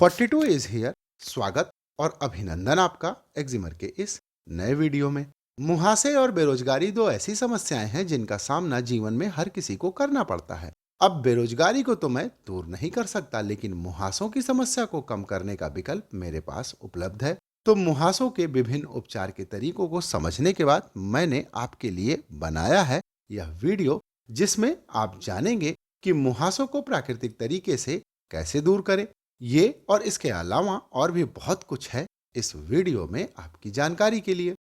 42 is here. स्वागत और अभिनंदन आपका एक्जिमर के इस नए वीडियो में। मुहासे और बेरोजगारी दो ऐसी समस्याएं हैं जिनका सामना जीवन में हर किसी को करना पड़ता है। अब बेरोजगारी को तो मैं दूर नहीं कर सकता, लेकिन मुहासों की समस्या को कम करने का विकल्प मेरे पास उपलब्ध है। तो मुहासों के विभिन्न उपचार के तरीकों को समझने के बाद मैंने आपके लिए बनाया है यह वीडियो, जिसमें आप जानेंगे कि मुहासों को प्राकृतिक तरीके से कैसे दूर करें। ये और इसके अलावा और भी बहुत कुछ है इस वीडियो में आपकी जानकारी के लिए।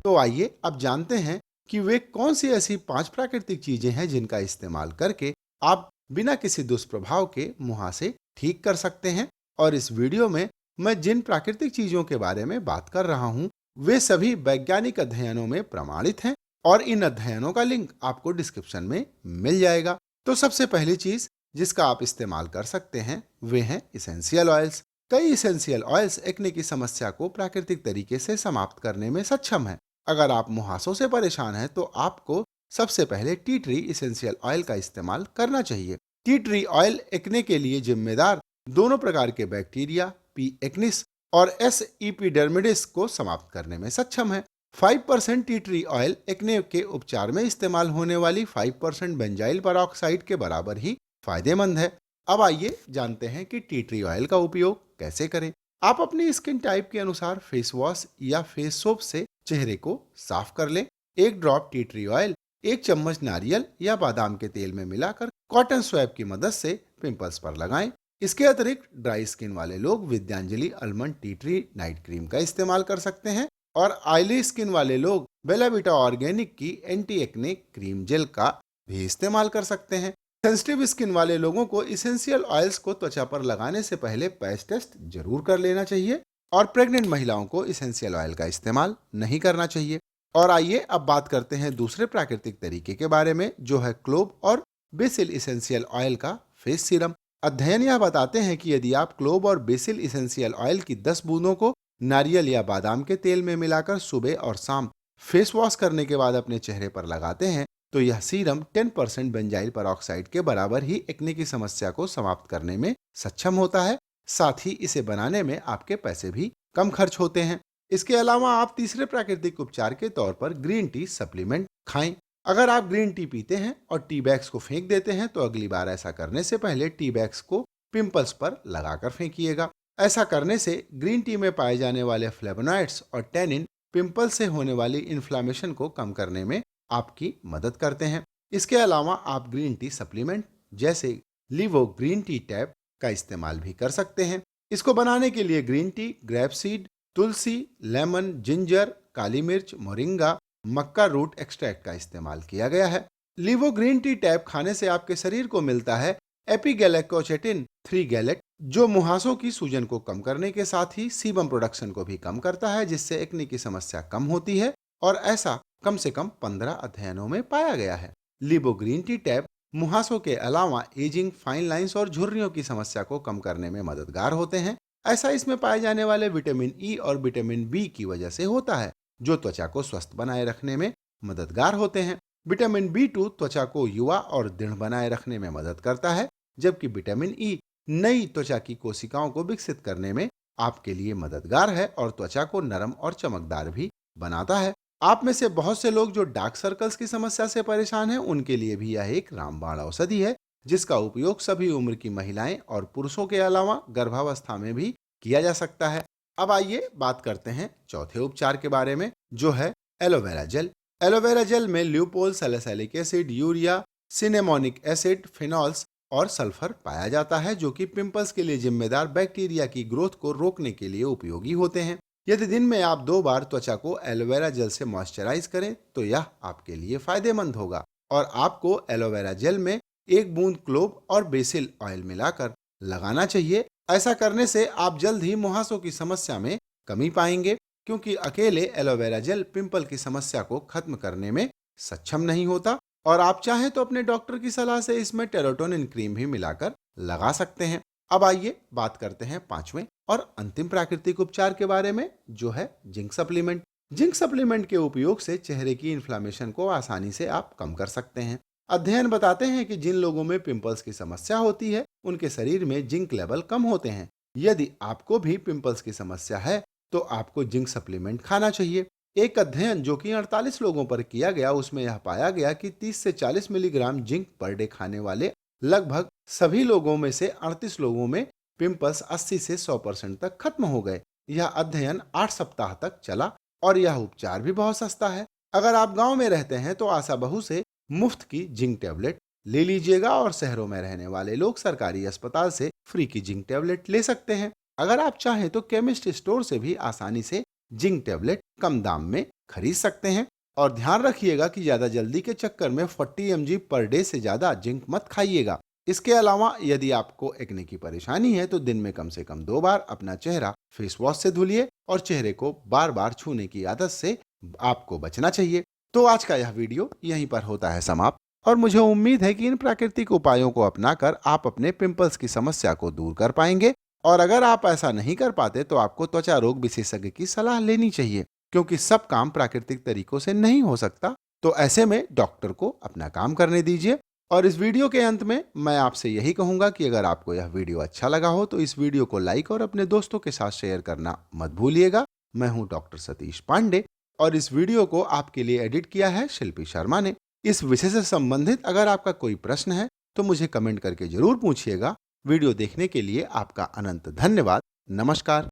तो आइए अब जानते हैं कि वे कौन सी ऐसी 5 प्राकृतिक चीजें हैं जिनका इस्तेमाल करके आप बिना किसी दुष्प्रभाव के मुहासे ठीक कर सकते हैं। और इस वीडियो में मैं जिन प्राकृतिक चीजों के बारे में बात कर रहा हूं, वे सभी वैज्ञानिक अध्ययनों में प्रमाणित हैं और इन अध्ययनों का लिंक आपको डिस्क्रिप्शन में मिल जाएगा। तो सबसे पहली चीज जिसका आप इस्तेमाल कर सकते हैं वे हैं इसेंशियल ऑयल्स। कई इसेंशियल ऑयल्स एक्ने की समस्या को प्राकृतिक तरीके से समाप्त करने में सक्षम है। अगर आप मुहासों से परेशान हैं तो आपको सबसे पहले टी ट्री इसेंशियल ऑयल का इस्तेमाल करना चाहिए। टी ट्री ऑयल एक्ने के लिए जिम्मेदार दोनों प्रकार के बैक्टीरिया पी एक्निस और एस इपिडर्मिडिस को समाप्त करने में सक्षम है। 5% टी ट्री ऑयल एक्ने के उपचार में इस्तेमाल होने वाली 5% बेंजाइल परऑक्साइड के बराबर ही फायदेमंद है। अब आइए जानते हैं कि टी ट्री ऑयल का उपयोग कैसे करें। आप अपनी स्किन टाइप के अनुसार फेस वॉश या फेस सोप से चेहरे को साफ कर लें। एक ड्रॉप टी ट्री ऑयल 1 चम्मच नारियल या बादाम के तेल में मिलाकर कॉटन स्वैब की मदद से पिंपल्स पर लगाएं। इसके अतिरिक्त ड्राई स्किन वाले लोग Vidyanjali almond tea tree night cream का इस्तेमाल कर सकते हैं और ऑयली स्किन वाले लोग बेला विटा ऑर्गेनिक की एंटी एक्ने क्रीम जेल का भी इस्तेमाल कर सकते हैं। सेंसिटिव स्किन वाले लोगों को इसेंशियल ऑयल्स को त्वचा पर लगाने से पहले पैच टेस्ट जरूर कर लेना चाहिए और प्रेग्नेंट महिलाओं को इसेंशियल ऑयल का इस्तेमाल नहीं करना चाहिए। और आइए अब बात करते हैं दूसरे प्राकृतिक तरीके के बारे में, जो है क्लोव और बेसिल इसेंशियल ऑयल का फेस सीरम। अध्ययन यह बताते हैं कि यदि आप क्लोव और बेसिल इसेंशियल ऑयल की 10 बूंदों को नारियल या बादाम के तेल में मिलाकर सुबह और शाम फेस वॉश करने के बाद अपने चेहरे पर लगाते हैं तो यह सीरम 10% बेंजाइल परऑक्साइड के बराबर ही एक्ने की समस्या को समाप्त करने में सक्षम होता है। साथ ही इसे बनाने में आपके पैसे भी कम खर्च होते हैं। इसके अलावा आप तीसरे प्राकृतिक उपचार के तौर पर ग्रीन टी सप्लीमेंट खाएं। अगर आप ग्रीन टी पीते हैं और टी बैग्स को फेंक देते हैं तो अगली बार ऐसा करने से पहले टी बैग्स को पिंपल्स पर लगाकर फेंकिएगा। ऐसा करने से ग्रीन टी में पाए जाने वाले फ्लेवोनॉइड्स और टैनिन पिंपल से होने वाली इन्फ्लामेशन को कम करने में आपकी मदद करते हैं। इसके अलावा आप ग्रीन टी सप्लीमेंट जैसे लिवो ग्रीन टी टैब का इस्तेमाल भी कर सकते हैं। इसको बनाने के लिए ग्रीन टी, ग्रेप सीड, तुलसी, लेमन, जिंजर, काली मिर्च, मोरिंगा, मक्का रूट एक्सट्रैक्ट का इस्तेमाल किया गया है। लिवो ग्रीन टी टैब खाने से आपके शरीर को मिलता है एपिगैलेकोचेटिन 3 गैलेट, जो मुहासों की सूजन को कम करने के साथ ही सीबम प्रोडक्शन को भी कम करता है, जिससे एक्ने की समस्या कम होती है और ऐसा कम से कम 15 अध्ययनों में पाया गया है। लिबो ग्रीन टी टैब मुहासों के अलावा एजिंग, फाइन लाइंस और झुर्रियों की समस्या को कम करने में मददगार होते हैं। ऐसा इसमें पाए जाने वाले विटामिन ई और विटामिन बी की वजह से होता है, जो त्वचा को स्वस्थ बनाए रखने में मददगार होते हैं। विटामिन B2 त्वचा को युवा और दृढ़ बनाए रखने में मदद करता है, जबकि विटामिन ई नई त्वचा की कोशिकाओं को विकसित करने में आपके लिए मददगार है और त्वचा को नरम और चमकदार भी बनाता है। आप में से बहुत से लोग जो डार्क सर्कल्स की समस्या से परेशान हैं, उनके लिए भी यह एक रामबाण औषधि है, जिसका उपयोग सभी उम्र की महिलाएं और पुरुषों के अलावा गर्भावस्था में भी किया जा सकता है। अब आइए बात करते हैं चौथे उपचार के बारे में, जो है एलोवेरा जेल। एलोवेरा जेल में lupeol, salicylic acid, urea, cinnamonic acid, phenols और सल्फर पाया जाता है, जो कि पिंपल्स के लिए जिम्मेदार बैक्टीरिया की ग्रोथ को रोकने के लिए उपयोगी होते हैं। यदि दिन में आप 2 बार त्वचा को एलोवेरा जेल से मॉइस्चराइज करें तो यह आपके लिए फायदेमंद होगा। और आपको एलोवेरा जेल में 1 बूंद क्लोव और बेसिल ऑयल मिलाकर लगाना चाहिए। ऐसा करने से आप जल्द ही मुहासों की समस्या में कमी पाएंगे, क्योंकि अकेले एलोवेरा जेल पिंपल की समस्या को खत्म करने में सक्षम नहीं होता और आप चाहें तो अपने डॉक्टर की सलाह से इसमें टेरोटोनिन क्रीम भी मिलाकर लगा सकते हैं। अब आइए बात करते हैं 5वें और अंतिम प्राकृतिक उपचार के बारे में, जो है जिंक सप्लीमेंट। जिंक सप्लीमेंट के उपयोग से चेहरे की इन्फ्लामेशन को आसानी से आप कम कर सकते हैं। अध्ययन बताते हैं कि जिन लोगों में पिंपल्स की समस्या होती है उनके शरीर में जिंक लेवल कम होते हैं। यदि आपको भी पिंपल्स की समस्या है तो आपको जिंक सप्लीमेंट खाना चाहिए। एक अध्ययन जो कि 48 लोगों पर किया गया, उसमें यह पाया गया कि 30 से 40 मिलीग्राम जिंक पर डे खाने वाले लगभग सभी लोगों में से 38 लोगों में पिंपल्स 80 से 100% तक खत्म हो गए। यह अध्ययन 8 सप्ताह तक चला और यह उपचार भी बहुत सस्ता है। अगर आप गांव में रहते हैं तो आशा बहू से मुफ्त की जिंक टेबलेट ले लीजिएगा और शहरों में रहने वाले लोग सरकारी अस्पताल से फ्री की जिंक टेबलेट ले सकते हैं। अगर आप चाहें तो केमिस्ट स्टोर से भी आसानी से जिंक टेबलेट कम दाम में खरीद सकते हैं। और ध्यान रखिएगा कि ज्यादा जल्दी के चक्कर में 40 mg पर डे से ज्यादा जिंक मत खाइएगा। इसके अलावा यदि आपको एक्ने की परेशानी है तो दिन में कम से कम 2 बार अपना चेहरा फेस वॉश से धुलिए और चेहरे को बार बार छूने की आदत से आपको बचना चाहिए। तो आज का यह वीडियो यहीं पर होता है समाप्त और मुझे उम्मीद है कि इन प्राकृतिक उपायों को अपनाकर आप अपने पिंपल्स की समस्या को दूर कर पाएंगे। और अगर आप ऐसा नहीं कर पाते तो आपको त्वचा रोग विशेषज्ञ की सलाह लेनी चाहिए, क्योंकि सब काम प्राकृतिक तरीकों से नहीं हो सकता। तो ऐसे में डॉक्टर को अपना काम करने दीजिए। और इस वीडियो के अंत में मैं आपसे यही कहूंगा कि अगर आपको यह वीडियो अच्छा लगा हो तो इस वीडियो को लाइक और अपने दोस्तों के साथ शेयर करना मत भूलिएगा। मैं हूं डॉक्टर सतीश पांडे और इस वीडियो को आपके लिए एडिट किया है शिल्पी शर्मा ने। इस विषय से संबंधित अगर आपका कोई प्रश्न है तो मुझे कमेंट करके जरूर पूछिएगा। वीडियो देखने के लिए आपका अनंत धन्यवाद। नमस्कार।